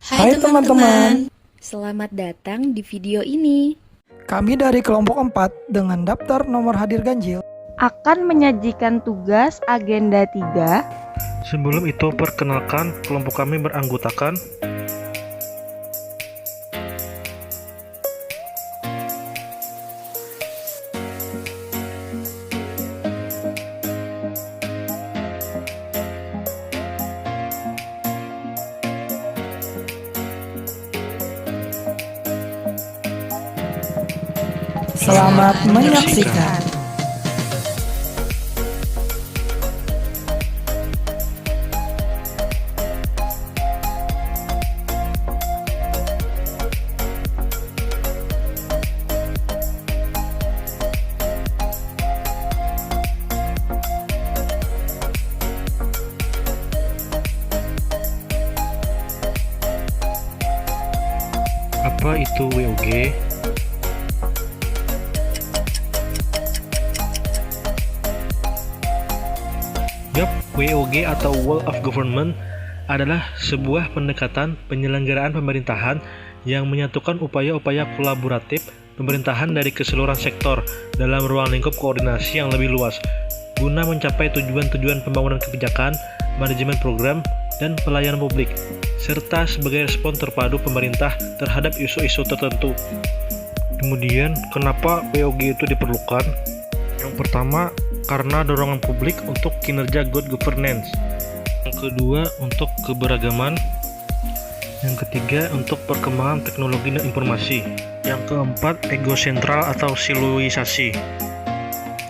Hai teman-teman, Selamat datang di video ini. kami dari kelompok 4 dengan daftar nomor hadir ganjil. Akan menyajikan tugas agenda 3. Sebelum itu, perkenalkan kelompok kami beranggotakan Selamat menyaksikan. apa itu WOG. Yup, WOG atau World of Government adalah sebuah pendekatan penyelenggaraan pemerintahan yang menyatukan upaya-upaya kolaboratif pemerintahan dari keseluruhan sektor dalam ruang lingkup koordinasi yang lebih luas guna mencapai tujuan-tujuan pembangunan kebijakan, manajemen program, dan pelayanan publik, serta sebagai respon terpadu pemerintah terhadap isu-isu tertentu. Kemudian, kenapa WOG itu diperlukan? Yang pertama, karena dorongan publik untuk kinerja good governance. Yang kedua, untuk keberagaman. Yang ketiga, untuk perkembangan teknologi dan informasi. Yang keempat, egosentral atau siloisasi.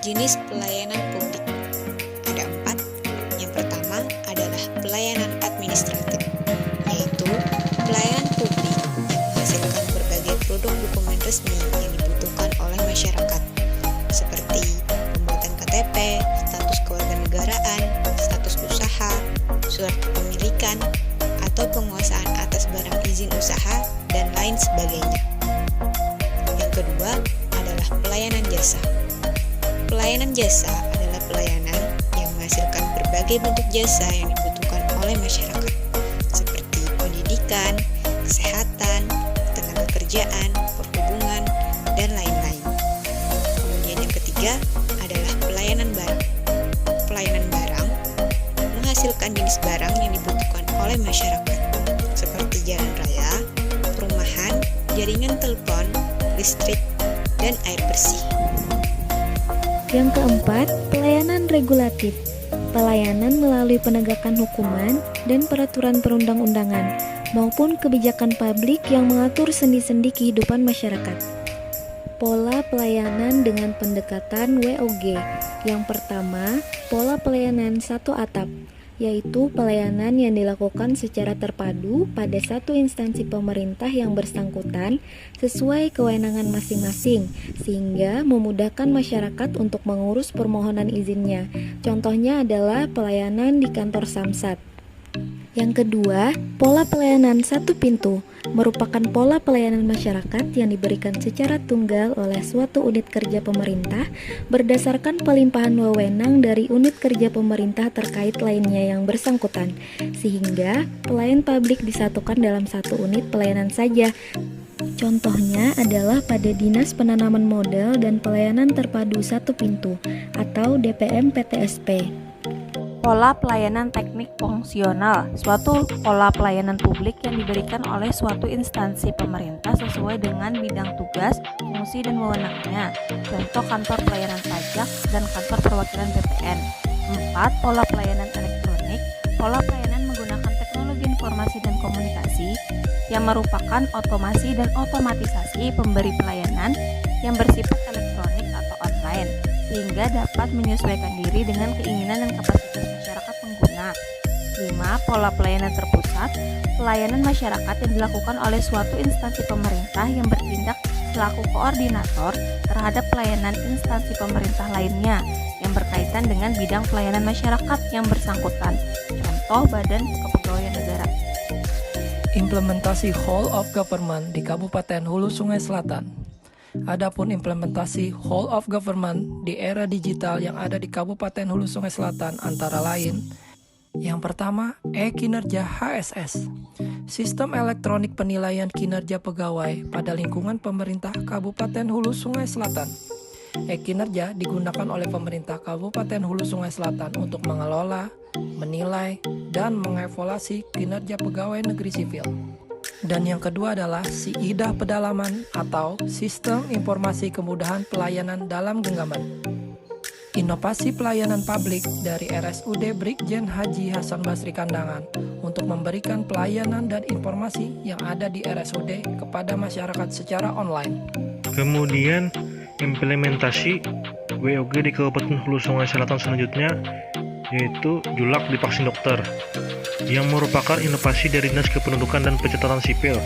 Jenis pelayanan publik ada 4. Yang pertama adalah pelayanan administratif, yaitu pelayanan publik yang menghasilkan berbagai produk dokumen resmi yang dibutuhkan oleh masyarakat, seperti pembuatan KTP, status kewarganegaraan, status usaha, surat kepemilikan, atau penguasaan atas barang izin usaha, dan lain sebagainya. Yang kedua adalah pelayanan jasa. Pelayanan jasa adalah pelayanan yang menghasilkan berbagai bentuk jasa yang dibutuhkan oleh masyarakat, seperti pendidikan, kesehatan, tenaga kerjaan, perhubungan, dan lain-lain. Kemudian yang ketiga adalah pelayanan barang. Pelayanan barang menghasilkan jenis barang yang dibutuhkan oleh masyarakat, seperti jalan raya, perumahan, jaringan telepon, listrik, dan air bersih. Yang keempat, pelayanan regulatif. Pelayanan melalui penegakan hukuman dan peraturan perundang-undangan maupun kebijakan publik yang mengatur sendi-sendi kehidupan masyarakat. Pola pelayanan dengan pendekatan WOG. Yang pertama, pola pelayanan satu atap, yaitu pelayanan yang dilakukan secara terpadu pada satu instansi pemerintah yang bersangkutan sesuai kewenangan masing-masing, sehingga memudahkan masyarakat untuk mengurus permohonan izinnya. Contohnya adalah pelayanan di kantor Samsat. Yang kedua, pola pelayanan satu pintu merupakan pola pelayanan masyarakat yang diberikan secara tunggal oleh suatu unit kerja pemerintah berdasarkan pelimpahan wewenang dari unit kerja pemerintah terkait lainnya yang bersangkutan, sehingga pelayan publik disatukan dalam satu unit pelayanan saja. Contohnya adalah pada Dinas Penanaman Modal dan Pelayanan Terpadu Satu Pintu atau DPM PTSP. Pola pelayanan teknik fungsional, suatu pola pelayanan publik yang diberikan oleh suatu instansi pemerintah sesuai dengan bidang tugas, fungsi, dan wewenangnya. Contoh kantor pelayanan pajak dan kantor perwakilan BPN. 4. Pola pelayanan elektronik. Pola pelayanan menggunakan teknologi informasi dan komunikasi yang merupakan otomasi dan otomatisasi pemberi pelayanan yang bersifat elektronik atau online, sehingga dapat menyesuaikan diri dengan keinginan dan kapasitas masyarakat pengguna. 5. Pola pelayanan terpusat. Pelayanan masyarakat yang dilakukan oleh suatu instansi pemerintah yang bertindak selaku koordinator terhadap pelayanan instansi pemerintah lainnya yang berkaitan dengan bidang pelayanan masyarakat yang bersangkutan. Contoh Badan Kepegawaian Negara. Implementasi Whole of Government di Kabupaten Hulu Sungai Selatan. Adapun implementasi Whole of Government di era digital yang ada di Kabupaten Hulu Sungai Selatan antara lain Yang pertama, e-kinerja HSS. Sistem elektronik penilaian kinerja pegawai pada lingkungan pemerintah Kabupaten Hulu Sungai Selatan. E-kinerja digunakan oleh pemerintah Kabupaten Hulu Sungai Selatan untuk mengelola, menilai, dan mengevaluasi kinerja pegawai negeri sipil. Dan yang kedua adalah SIIDA Pedalaman atau Sistem Informasi Kemudahan Pelayanan dalam Genggaman. Inovasi pelayanan publik dari RSUD Brigjen Haji Hasan Basri Kandangan untuk memberikan pelayanan dan informasi yang ada di RSUD kepada masyarakat secara online. Kemudian implementasi WOG di Kabupaten Hulu Sungai Selatan selanjutnya yaitu Julak Divaksin Dokter yang merupakan inovasi dari Dinas Kependudukan dan Pencatatan Sipil.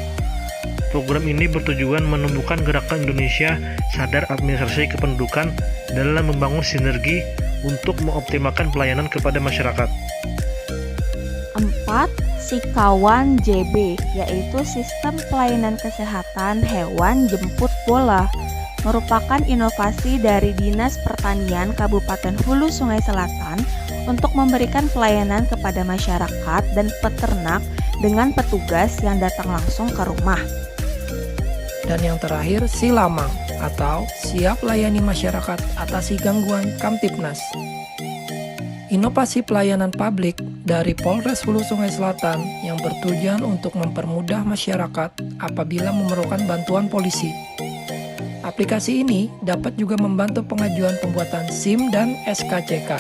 Program ini bertujuan menumbuhkan gerakan Indonesia sadar administrasi kependudukan dalam membangun sinergi untuk mengoptimalkan pelayanan kepada masyarakat. 4. Sikawan JB, yaitu Sistem Pelayanan Kesehatan Hewan Jemput Bola, merupakan inovasi dari Dinas Pertanian Kabupaten Hulu Sungai Selatan untuk memberikan pelayanan kepada masyarakat dan peternak dengan petugas yang datang langsung ke rumah. Dan yang terakhir, Silamang atau Siap Layani Masyarakat Atasi Gangguan Kamtibnas. Inovasi pelayanan publik dari Polres Hulu Sungai Selatan yang bertujuan untuk mempermudah masyarakat apabila memerlukan bantuan polisi. Aplikasi ini dapat juga membantu pengajuan pembuatan SIM dan SKCK.